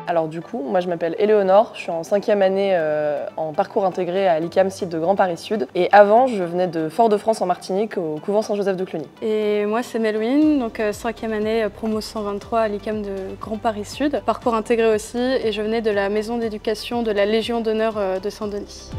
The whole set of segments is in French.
Alors du coup, moi je m'appelle Éléonore, je suis en 5e année en parcours intégré à l'ICAM site de Grand Paris Sud. Et avant, je venais de Fort-de-France en Martinique, au couvent Saint-Joseph de Cluny. Et moi c'est Melouine, donc 5e année promo 123 à l'ICAM de Grand Paris Sud. Parcours intégré aussi, et je venais de la maison d'éducation de la Légion d'honneur de Saint-Denis.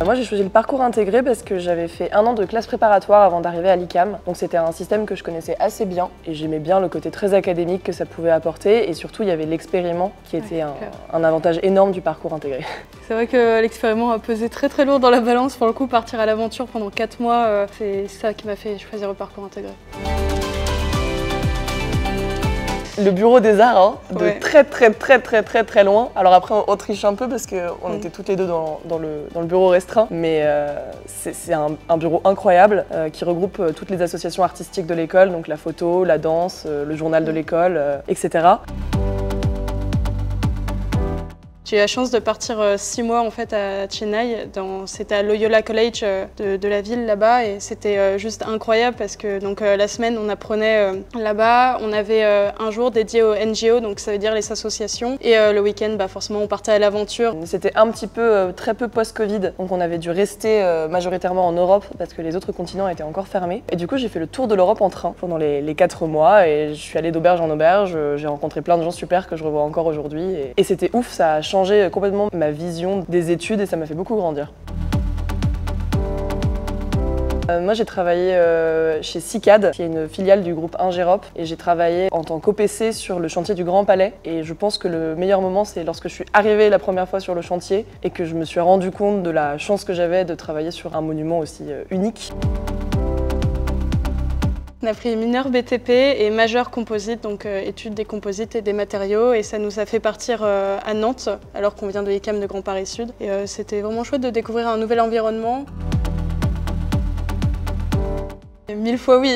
Moi j'ai choisi le parcours intégré parce que j'avais fait 1 an de classe préparatoire avant d'arriver à l'ICAM. Donc c'était un système que je connaissais assez bien et j'aimais bien le côté très académique que ça pouvait apporter, et surtout il y avait l'expériment qui était un avantage énorme du parcours intégré. C'est vrai que l'expériment a pesé très lourd dans la balance. Pour le coup, partir à l'aventure pendant 4 mois, c'est ça qui m'a fait choisir le parcours intégré. Le bureau des arts, hein, de ouais. très loin. Alors après on triche un peu parce qu'on était toutes les deux dans le bureau restreint, mais c'est un bureau incroyable qui regroupe toutes les associations artistiques de l'école, donc la photo, la danse, le journal de l'école, etc. J'ai eu la chance de partir 6 mois en fait à Chennai, c'était à Loyola College de la ville là-bas, et c'était juste incroyable parce que donc, la semaine on apprenait là-bas, on avait un jour dédié aux NGO, donc ça veut dire les associations, et le week-end forcément on partait à l'aventure. C'était un petit peu très peu post-Covid, donc on avait dû rester majoritairement en Europe parce que les autres continents étaient encore fermés. Et du coup j'ai fait le tour de l'Europe en train pendant les 4 mois, et je suis allée d'auberge en auberge, j'ai rencontré plein de gens super que je revois encore aujourd'hui, et c'était ouf, ça a changé complètement ma vision des études et ça m'a fait beaucoup grandir. Moi j'ai travaillé chez CICAD, qui est une filiale du groupe Ingerop, et j'ai travaillé en tant qu'OPC sur le chantier du Grand Palais. Et je pense que le meilleur moment, c'est lorsque je suis arrivée la première fois sur le chantier et que je me suis rendu compte de la chance que j'avais de travailler sur un monument aussi unique. On a pris mineur BTP et majeur composite, donc études des composites et des matériaux, et ça nous a fait partir à Nantes alors qu'on vient de l'ICAM de Grand Paris Sud. Et c'était vraiment chouette de découvrir un nouvel environnement. 1000 fois oui.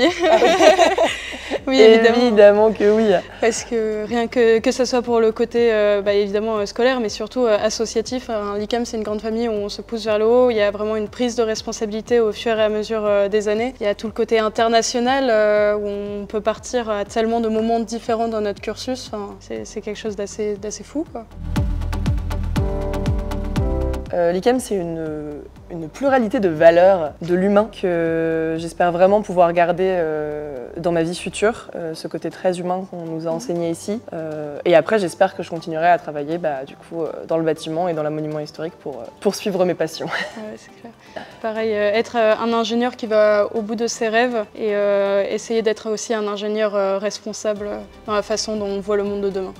Oui, évidemment que oui. Parce que rien que ce soit pour le côté évidemment scolaire, mais surtout associatif. L'ICAM, c'est une grande famille où on se pousse vers le haut. Il y a vraiment une prise de responsabilité au fur et à mesure des années. Il y a tout le côté international où on peut partir à tellement de moments différents dans notre cursus. Enfin, c'est quelque chose d'assez fou, quoi. L'ICAM, c'est une pluralité de valeurs de l'humain que j'espère vraiment pouvoir garder dans ma vie future, ce côté très humain qu'on nous a enseigné ici. Et après, j'espère que je continuerai à travailler du coup, dans le bâtiment et dans la monument historique pour poursuivre mes passions. Ouais, c'est clair. Pareil, être un ingénieur qui va au bout de ses rêves et essayer d'être aussi un ingénieur responsable dans la façon dont on voit le monde de demain.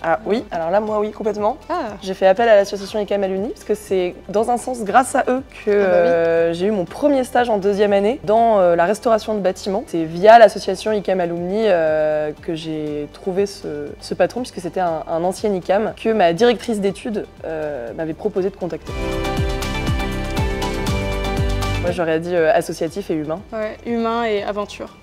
Ah oui, alors là, moi oui, complètement. J'ai fait appel à l'association ICAM Alumni parce que c'est dans un sens grâce à eux que j'ai eu mon premier stage en 2e année dans la restauration de bâtiments. C'est via l'association ICAM Alumni que j'ai trouvé ce patron, puisque c'était un ancien ICAM que ma directrice d'études m'avait proposé de contacter. Moi j'aurais dit associatif et humain. Ouais, humain et aventure.